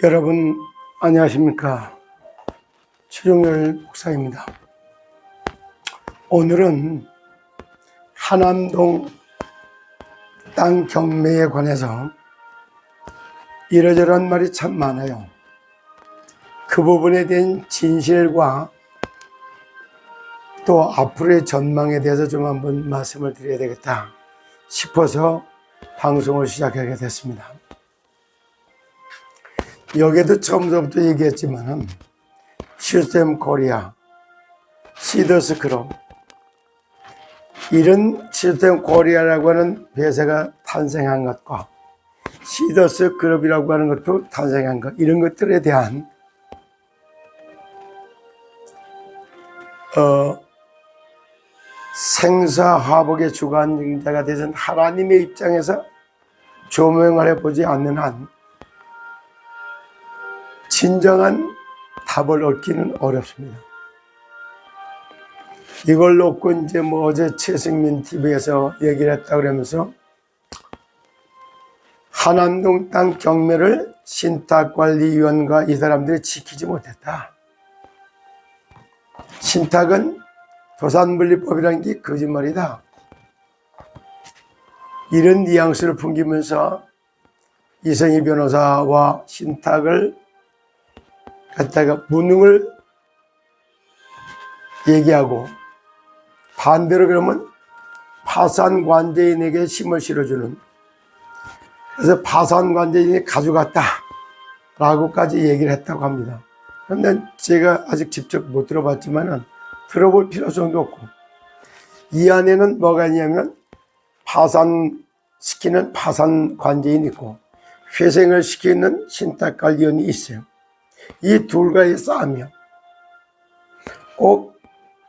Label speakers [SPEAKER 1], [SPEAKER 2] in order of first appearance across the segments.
[SPEAKER 1] 여러분 안녕하십니까? 최종열 목사입니다. 오늘은 하남동 땅 경매에 관해서 이러저러한 말이 참 많아요. 그 부분에 대한 진실과 또 앞으로의 전망에 대해서 좀 한번 말씀을 드려야 되겠다 싶어서 방송을 시작하게 됐습니다. 여기에도 처음부터 얘기했지만 시스템 코리아, 시더스 그룹, 이런 시스템 코리아라고 하는 회사가 탄생한 것과 시더스 그룹이라고 하는 것도 탄생한 것, 이런 것들에 대한 생사화복의 주관자가 되신 하나님의 입장에서 조명을 해보지 않는 한 진정한 답을 얻기는 어렵습니다. 이걸 놓고 이제 어제 최승민 TV에서 얘기를 했다 그러면서 하남동 땅 경매를 신탁관리위원과 이 사람들이 지키지 못했다. 신탁은 도산분리법이라는 게 거짓말이다. 이런 뉘앙스를 풍기면서 이성희 변호사와 신탁을 갖다가 무능을 얘기하고, 반대로 그러면 파산관제인에게 힘을 실어주는, 그래서 파산관제인이 가져갔다 라고까지 얘기를 했다고 합니다. 그런데 제가 아직 직접 못 들어봤지만 들어볼 필요성도 없고, 이 안에는 뭐가 있냐면 파산시키는 파산관제인이 있고 회생을 시키는 신탁관리원이 있어요. 이 둘과의 싸움이요. 꼭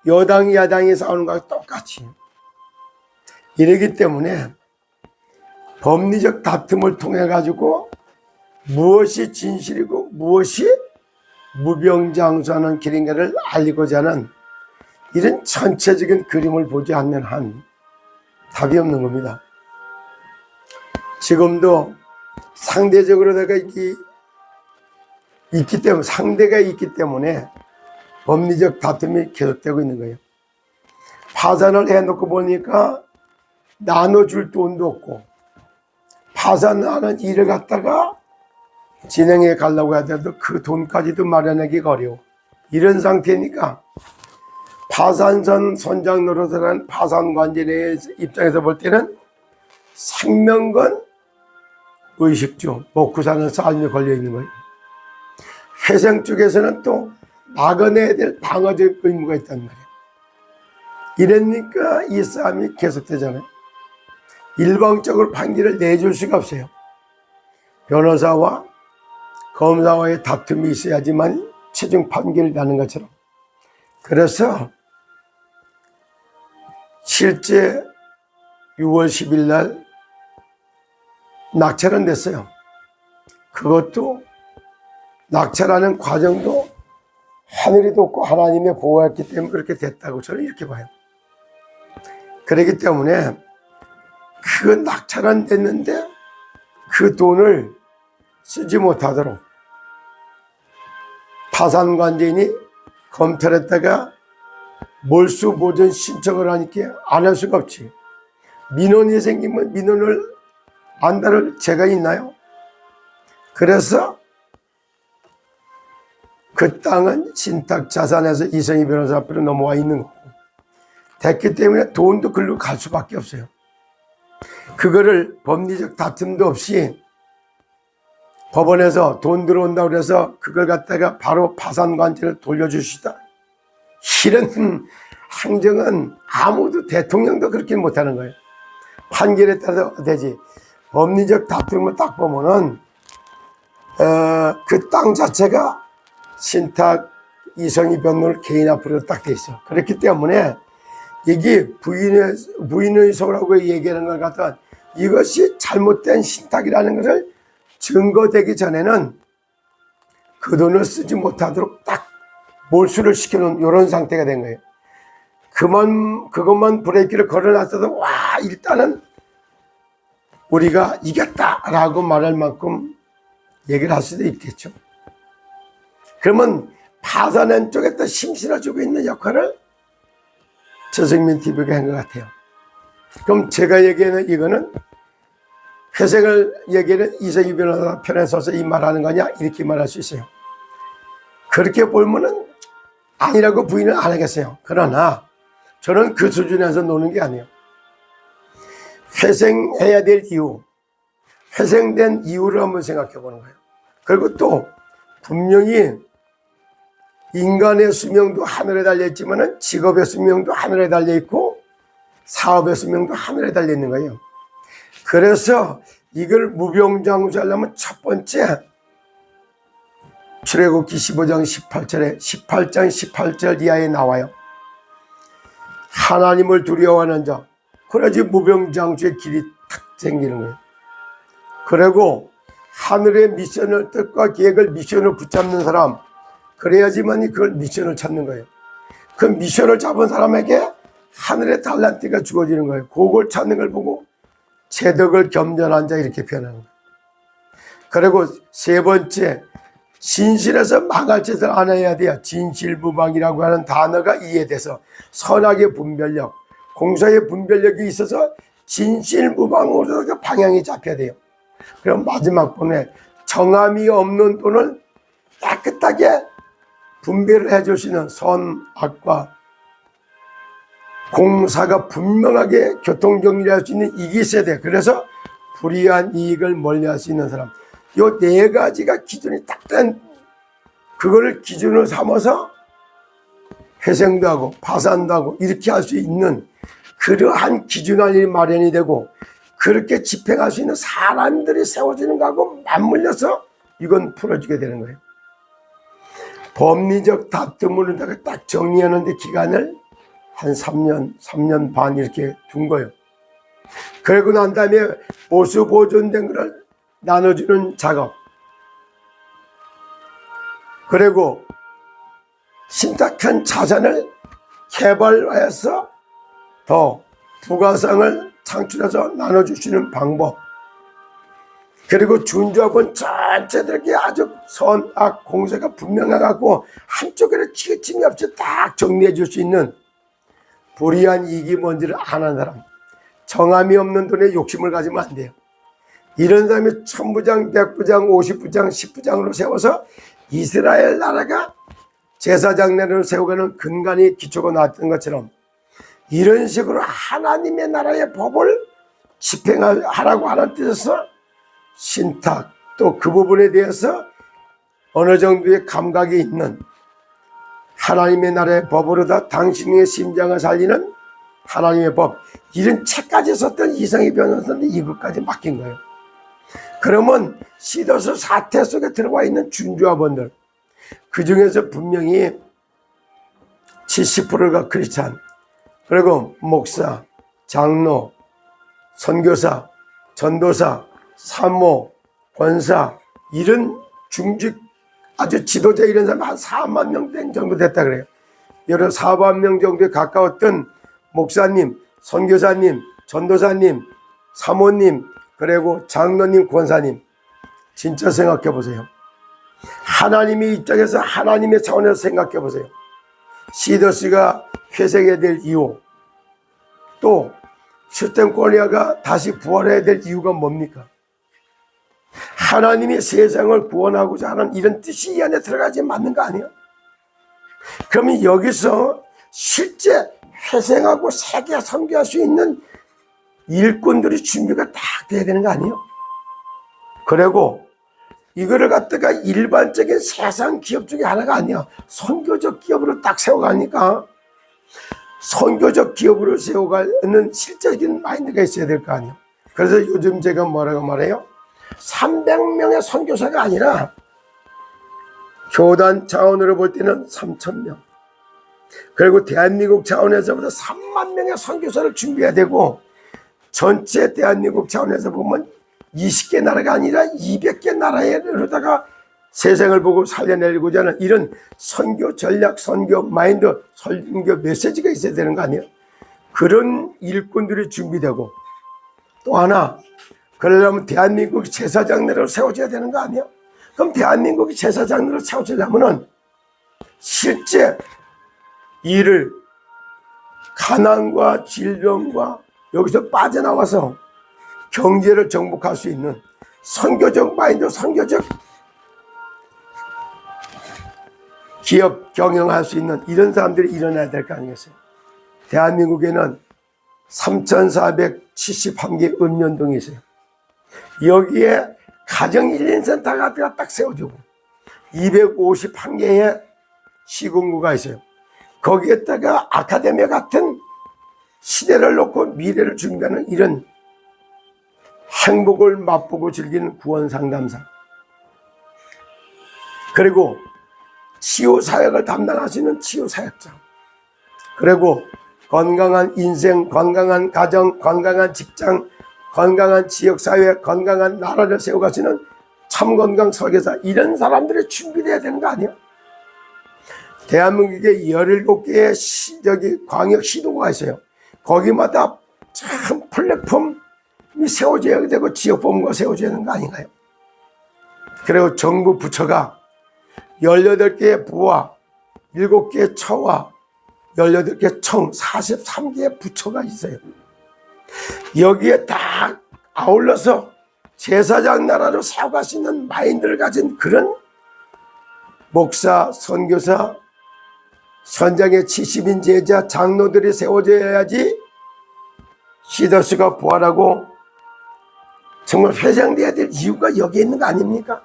[SPEAKER 1] 여당, 야당이 싸우는 것과 똑같이. 이러기 때문에 법리적 다툼을 통해 가지고 무엇이 진실이고 무엇이 무병장수하는 길인가를 알리고자 하는 이런 전체적인 그림을 보지 않는 한 답이 없는 겁니다. 지금도 상대적으로 내가 있기 때문에, 상대가 있기 때문에 법리적 다툼이 계속되고 있는 거예요. 파산을 해놓고 보니까 나눠줄 돈도 없고, 파산하는 일을 갖다가 진행해 가려고 하더라도 그 돈까지도 마련하기가 어려워. 이런 상태니까 파산선 선장 노릇을 파산관제의 입장에서 볼 때는 생명건 의식주, 먹고 사는 삶이 걸려 있는 거예요. 회생 쪽에서는 또 막아내야 될 방어적 의무가 있단 말이에요. 이러니까 이 싸움이 계속되잖아요. 일방적으로 판결을 내줄 수가 없어요. 변호사와 검사와의 다툼이 있어야지만 최종 판결이 나는 것처럼. 그래서 실제 6월 10일 날 낙찰은 됐어요. 그것도 낙찰하는 과정도 하늘이 돕고 하나님의 보호했기 때문에 그렇게 됐다고 저는 이렇게 봐요. 그렇기 때문에 그 낙찰은 됐는데 그 돈을 쓰지 못하도록 파산관제인이 검찰에다가 몰수보전 신청을 하니까 안 할 수가 없지. 민원이 생기면 민원을 안 다룰 죄가 있나요? 그래서 그 땅은 신탁자산에서 이성희 변호사 앞으로 넘어와 있는 거고, 됐기 때문에 돈도 글로 갈 수밖에 없어요. 그거를 법리적 다툼도 없이 법원에서 돈 들어온다고 그래서 그걸 갖다가 바로 파산관제를 돌려주시다, 이런 행정은 아무도, 대통령도 그렇게 못하는 거예요. 판결에 따라서 되지. 법리적 다툼을 딱 보면은 그 땅 자체가 신탁 이성희 변호사 개인 앞으로 딱 돼 있어. 그렇기 때문에 이게 부인의소라고 얘기하는 것 같은, 이것이 잘못된 신탁이라는 것을 증거되기 전에는 그 돈을 쓰지 못하도록 딱 몰수를 시켜놓은 이런 상태가 된 거예요. 그것만 브레이크를 걸어놨어도 와, 일단은 우리가 이겼다라고 말할 만큼 얘기를 할 수도 있겠죠. 그러면 파산한 쪽에 또 힘 실어주고 있는 역할을 저승민 TV가 한 것 같아요. 그럼 제가 얘기하는 이거는 회생을 얘기하는 이성희 변호사 편에 서서 이 말하는 거냐 이렇게 말할 수 있어요. 그렇게 보면은 아니라고 부인은 안 하겠어요. 그러나 저는 그 수준에서 노는 게 아니에요. 회생해야 될 이유, 회생된 이유를 한번 생각해 보는 거예요. 그리고 또 분명히 인간의 수명도 하늘에 달려있지만 직업의 수명도 하늘에 달려있고 사업의 수명도 하늘에 달려있는 거예요. 그래서 이걸 무병장수하려면 첫 번째 출애굽기 15장 18절에 18장 18절 이하에 나와요. 하나님을 두려워하는 자, 그래야지 무병장수의 길이 탁 생기는 거예요. 그리고 하늘의 미션을 뜻과 계획을 미션을 붙잡는 사람, 그래야지만이 그걸 미션을 찾는 거예요. 그 미션을 잡은 사람에게 하늘의 달란트가 주어지는 거예요. 그걸 찾는 걸 보고 재덕을 겸전한 자 이렇게 표현하는 거예요. 그리고 세 번째, 진실에서 망할 짓을 안 해야 돼요. 진실무방이라고 하는 단어가 이해돼서 선악의 분별력, 공사의 분별력이 있어서 진실무방으로 방향이 잡혀야 돼요. 그럼 마지막 번에 정함이 없는 돈을 깨끗하게 분별을 해주시는 선악과 공사가 분명하게 교통정리할 수 있는 이익이 있어야 돼요. 그래서 불이한 이익을 멀리할 수 있는 사람, 요 네 가지가 기준이 딱 된, 그거를 기준으로 삼아서 회생도 하고 파산도 하고 이렇게 할 수 있는 그러한 기준안이 마련이 되고 그렇게 집행할 수 있는 사람들이 세워지는 거하고 맞물려서 이건 풀어지게 되는 거예요. 법리적 다툼을 딱 정리하는데 기간을 한 3년 반 이렇게 둔 거예요. 그러고 난 다음에 보수 보존된 거를 나눠주는 작업, 그리고 신탁한 자산을 개발해서 더 부가상을 창출해서 나눠주시는 방법, 그리고 준조합은 전체들에게 아주 선악 공세가 분명해갖고 한쪽에는 치우침이 없이 딱 정리해 줄 수 있는 불이한 이익이 뭔지를 아는 사람, 정함이 없는 돈에 욕심을 가지면 안 돼요. 이런 사람이 1000부장, 100부장, 50부장, 10부장으로 세워서 이스라엘 나라가 제사장례를 세우고는 근간이 기초가 나왔던 것처럼 이런 식으로 하나님의 나라의 법을 집행하라고 하는 뜻에서 신탁, 또 그 부분에 대해서 어느 정도의 감각이 있는 하나님의 나라의 법으로다 당신의 심장을 살리는 하나님의 법, 이런 책까지 썼던 이성희 변호사는 이것까지 맡긴 거예요. 그러면 시더스 사태 속에 들어와 있는 준조합원들, 그 중에서 분명히 70%가 크리스찬, 그리고 목사, 장로, 선교사, 전도사, 사모, 권사, 이런 중직 아주 지도자 이런 사람 한 4만 명 정도 됐다 그래요. 여러 4만 명 정도에 가까웠던 목사님, 선교사님, 전도사님, 사모님, 그리고 장로님, 권사님, 진짜 생각해 보세요. 하나님의 입장에서 하나님의 차원에서 생각해 보세요. 시더스가 회생해야 될 이유, 또 슈텐코리아가 다시 부활해야 될 이유가 뭡니까? 하나님이 세상을 구원하고자 하는 이런 뜻이 이 안에 들어가지 맞는 거 아니에요? 그러면 여기서 실제 회생하고 세계 선교할 수 있는 일꾼들이 준비가 딱 돼야 되는 거 아니에요? 그리고 이거를 갖다가 일반적인 세상 기업 중에 하나가 아니야. 선교적 기업으로 딱 세워가니까 선교적 기업으로 세워가는 실제적인 마인드가 있어야 될 거 아니에요. 그래서 요즘 제가 뭐라고 말해요? 300명의 선교사가 아니라 교단 차원으로 볼 때는 3000명, 그리고 대한민국 차원에서부터 3만 명의 선교사를 준비해야 되고, 전체 대한민국 차원에서 보면 20개 나라가 아니라 200개 나라에다가 세상을 보고 살려내고자 하는 이런 선교 전략, 선교 마인드, 선교 메시지가 있어야 되는 거 아니에요? 그런 일꾼들이 준비되고, 또 하나, 그러려면 대한민국 제사장내로 세워져야 되는 거 아니에요? 그럼 대한민국이 제사장으로 세워지려면은 실제 이를 가난과 질병과 여기서 빠져나와서 경제를 정복할 수 있는 선교적 마인드, 선교적 기업 경영할 수 있는 이런 사람들이 일어나야 될 거 아니겠어요? 대한민국에는 3,471개 읍면동이 있어요. 여기에 가정 1인센터가 딱 세워지고 251개의 시군구가 있어요. 거기에다가 아카데미 같은 시대를 놓고 미래를 준비하는 이런 행복을 맛보고 즐기는 구원상담사, 그리고 치유사역을 담당하시는 치유사역자, 그리고 건강한 인생, 건강한 가정, 건강한 직장, 건강한 지역사회, 건강한 나라를 세워가시는 참건강 설계사, 이런 사람들이 준비돼야 되는 거 아니에요? 대한민국에 17개의 광역시도가 있어요. 거기마다 참 플랫폼이 세워져야 되고 지역본부가 세워져야 되는 거 아닌가요? 그리고 정부 부처가 18개의 부와 7개의 처와 18개 청, 43개의 부처가 있어요. 여기에 다 아울러서 제사장 나라로 세워갈 수 있는 마인드를 가진 그런 목사, 선교사, 선장의 70인 제자, 장로들이 세워져야지 시더스가 부활하고 정말 회장돼야 될 이유가 여기에 있는 거 아닙니까?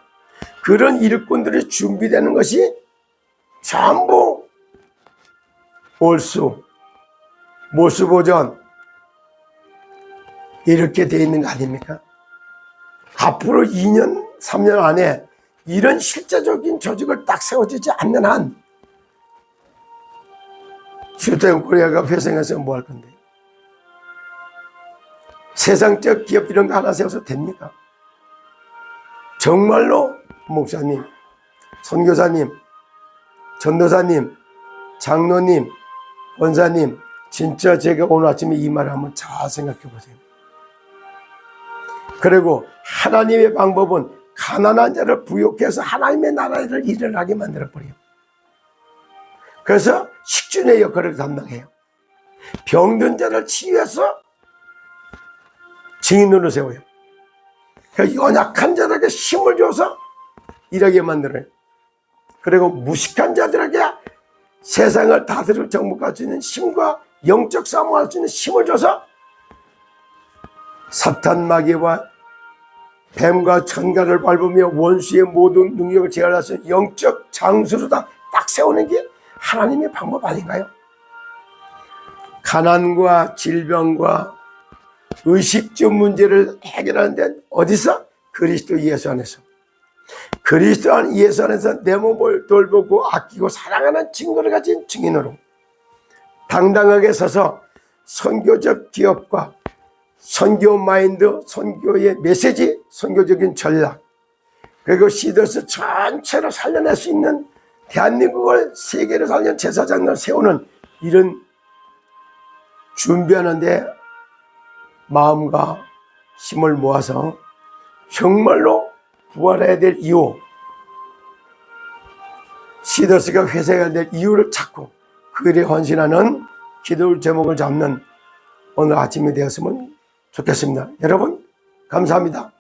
[SPEAKER 1] 그런 일꾼들이 준비되는 것이 전부 올수, 모수보전 이렇게 되어 있는 거 아닙니까? 앞으로 2년, 3년 안에 이런 실제적인 조직을 딱 세워지지 않는 한 슈타인 코리아가 회생해서 뭐 할 건데? 세상적 기업 이런 거 하나 세워서 됩니까? 정말로 목사님, 선교사님, 전도사님, 장로님, 원사님, 진짜 제가 오늘 아침에 이 말을 한번 잘 생각해 보세요. 그리고 하나님의 방법은 가난한 자를 부욕해서 하나님의 나라를 일을 하게 만들어버려요. 그래서 식준의 역할을 담당해요. 병든 자를 치유해서 증인으로 세워요. 그러니까 연약한 자들에게 힘을 줘서 일하게 만들어요. 그리고 무식한 자들에게 세상을 다스리고 정복할 수 있는 힘과 영적 싸움을 할 수 있는 힘을 줘서 사탄 마귀와 뱀과 천가를 밟으며 원수의 모든 능력을 제어할 수 있는 영적 장수로 딱 세우는 게 하나님의 방법 아닌가요? 가난과 질병과 의식주 문제를 해결하는 데는 어디서? 그리스도 예수 안에서. 그리스도 예수 안에서 내 몸을 돌보고 아끼고 사랑하는 증거를 가진 증인으로 당당하게 서서 선교적 기업과 선교 마인드, 선교의 메시지, 선교적인 전략, 그리고 시더스 전체를 살려낼 수 있는 대한민국을 세계로 살리는 제사장을 세우는 이런 준비하는데 마음과 힘을 모아서 정말로 부활해야 될 이유, 시더스가 회생해야 될 이유를 찾고 그 일에 헌신하는 기도 제목을 잡는 오늘 아침이 되었으면 좋겠습니다. 여러분 감사합니다.